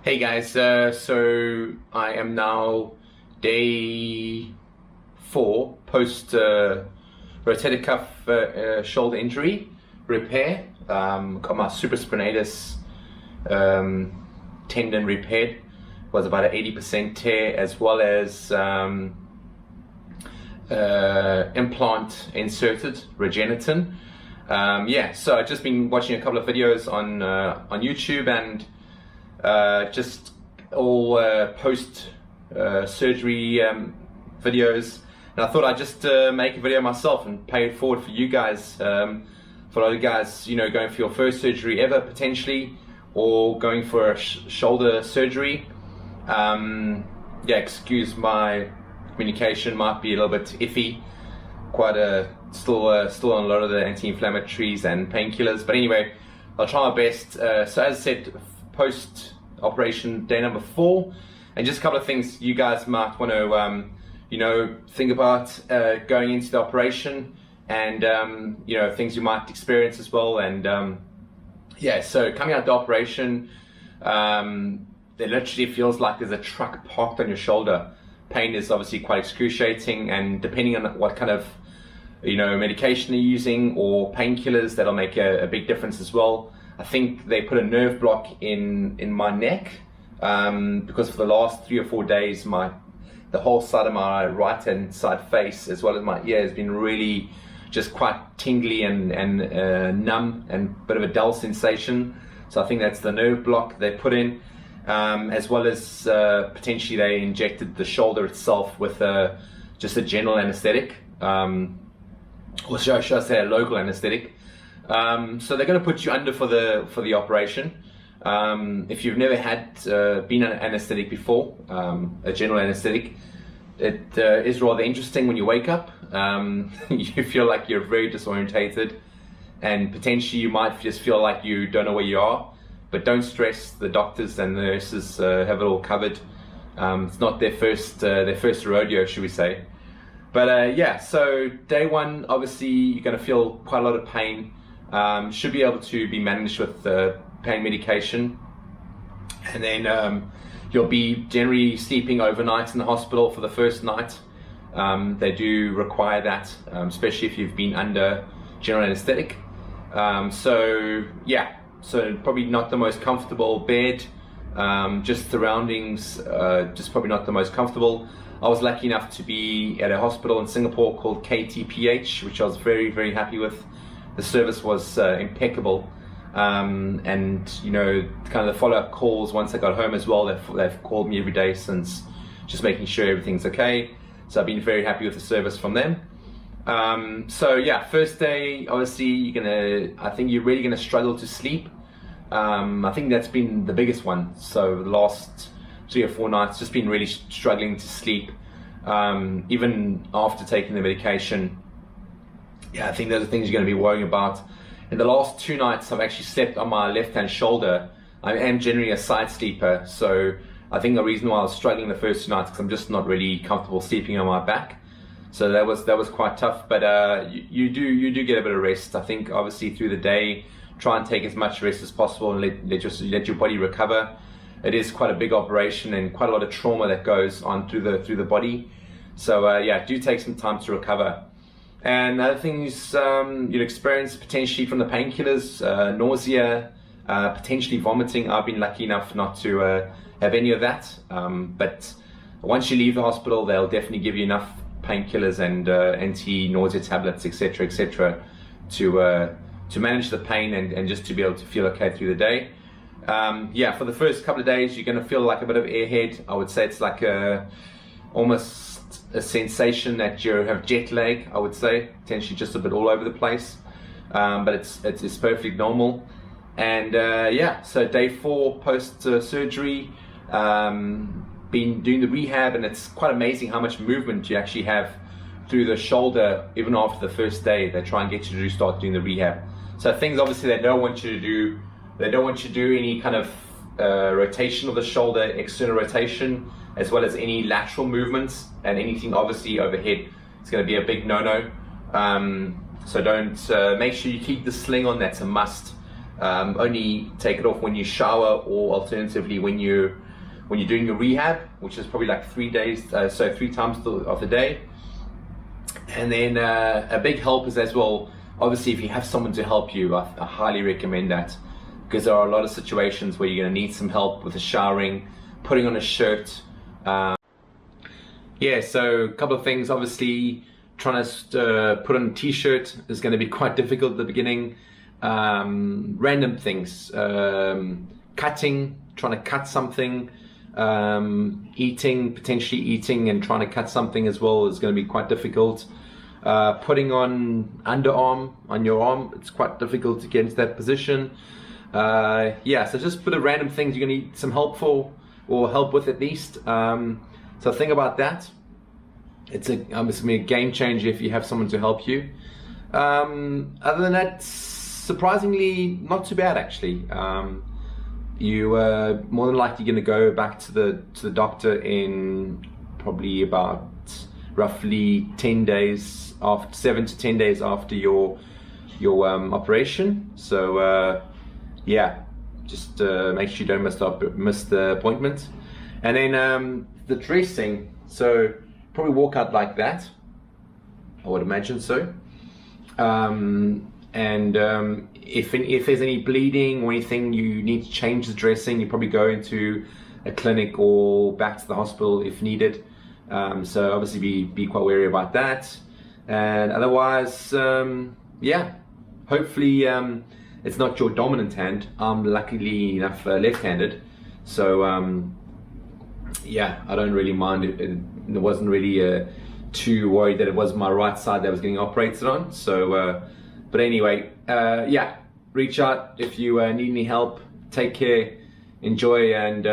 Hey guys, so I am now day 4 post rotator cuff shoulder injury repair. Got my supraspinatus tendon repaired. Was about an 80% tear, as well as implant inserted, Regeneratin. So I've just been watching a couple of videos on YouTube, and just all post surgery videos, and I thought I'd just make a video myself and pay it forward for you guys. For a lot of guys, you know, going for your first surgery ever potentially, or going for a shoulder surgery. Excuse my communication, might be a little bit iffy. Still on a lot of the anti-inflammatories and painkillers, but anyway, I'll try my best. So as I said, post operation day number 4, and just a couple of things you guys might want to think about going into the operation, and things you might experience as well. And so coming out the operation, it literally feels like there's a truck parked on your shoulder. Pain is obviously quite excruciating, and depending on what kind of medication you're using or painkillers, that'll make a big difference as well. I think they put a nerve block in my neck, because for the last 3 or 4 days the whole side of my right hand side face, as well as my ear, has been really just quite tingly and numb, and a bit of a dull sensation. So I think that's the nerve block they put in, as well as potentially they injected the shoulder itself with just a general anesthetic, or should I say a local anesthetic. So they're going to put you under for the operation. If you've never been on an anesthetic before, a general anesthetic, it is rather interesting when you wake up. You feel like you're very disorientated, and potentially you might just feel like you don't know where you are. But don't stress, the doctors and the nurses have it all covered. It's not their first rodeo, should we say. But so day 1, obviously you're going to feel quite a lot of pain. Should be able to be managed with pain medication, and then you'll be generally sleeping overnight in the hospital for the first night. They do require that, especially if you've been under general anesthetic. So probably not the most comfortable bed, just surroundings, just probably not the most comfortable. I was lucky enough to be at a hospital in Singapore called KTPH, which I was very, very happy with. The service was impeccable, and kind of the follow-up calls once I got home as well. They've called me every day since, just making sure everything's okay. So I've been very happy with the service from them. First day, obviously I think you're really gonna struggle to sleep. I think that's been the biggest one. So the last 3 or 4 nights, just been really struggling to sleep, even after taking the medication. I think those are things you're going to be worrying about. In the last 2 nights, I've actually slept on my left-hand shoulder. I am generally a side sleeper, so I think the reason why I was struggling the first 2 nights, because I'm just not really comfortable sleeping on my back. So that was quite tough. But you do get a bit of rest. I think obviously through the day, try and take as much rest as possible and let your body recover. It is quite a big operation and quite a lot of trauma that goes on through the body. So do take some time to recover. And other things you'd experience potentially from the painkillers, nausea, potentially vomiting. I've been lucky enough not to have any of that. But once you leave the hospital, they'll definitely give you enough painkillers and anti-nausea tablets, etc., to manage the pain and just to be able to feel okay through the day. For the first couple of days, you're going to feel like a bit of airhead. I would say it's like almost a sensation that you have jet lag, I would say, potentially just a bit all over the place, but it's perfectly normal. And so day 4 post surgery, been doing the rehab, and it's quite amazing how much movement you actually have through the shoulder. Even after the first day, they try and get you to start doing the rehab. So things obviously they don't want you to do. They don't want you to do any kind of rotation of the shoulder, external rotation, as well as any lateral movements, and anything obviously overhead. It's going to be a big no-no. So don't, make sure you keep the sling on, that's a must. Only take it off when you shower, or alternatively when you're doing your rehab, which is probably like 3 days, so 3 times of the day. And then a big help is as well, obviously, if you have someone to help you, I highly recommend that, because there are a lot of situations where you're going to need some help with the showering, putting on a shirt. Yeah, so a couple of things. Obviously, trying to put on a t-shirt is going to be quite difficult at the beginning. Random things, cutting, trying to cut something, potentially eating and trying to cut something as well is going to be quite difficult. Putting on underarm on your arm, it's quite difficult to get into that position. Yeah, so just for the random things you're going to need some help for, or help with at least. So think about that. It's obviously a game changer if you have someone to help you. Other than that, surprisingly not too bad actually. You are more than likely going to go back to the doctor in probably about roughly 10 days after, 7 to 10 days after your operation. So yeah, just make sure you don't miss the appointment. And then the dressing, so probably walk out like that, I would imagine so. If there's any bleeding or anything, you need to change the dressing, you probably go into a clinic or back to the hospital if needed. So obviously be quite wary about that. And otherwise, yeah, hopefully it's not your dominant hand. I'm luckily enough left-handed, so yeah, I don't really mind it. It wasn't really too worried that it was my right side that was getting operated on. So but anyway, yeah, reach out if you need any help. Take care, enjoy, and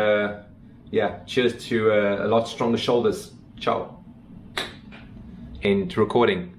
yeah, cheers to a lot stronger shoulders. Ciao. End recording.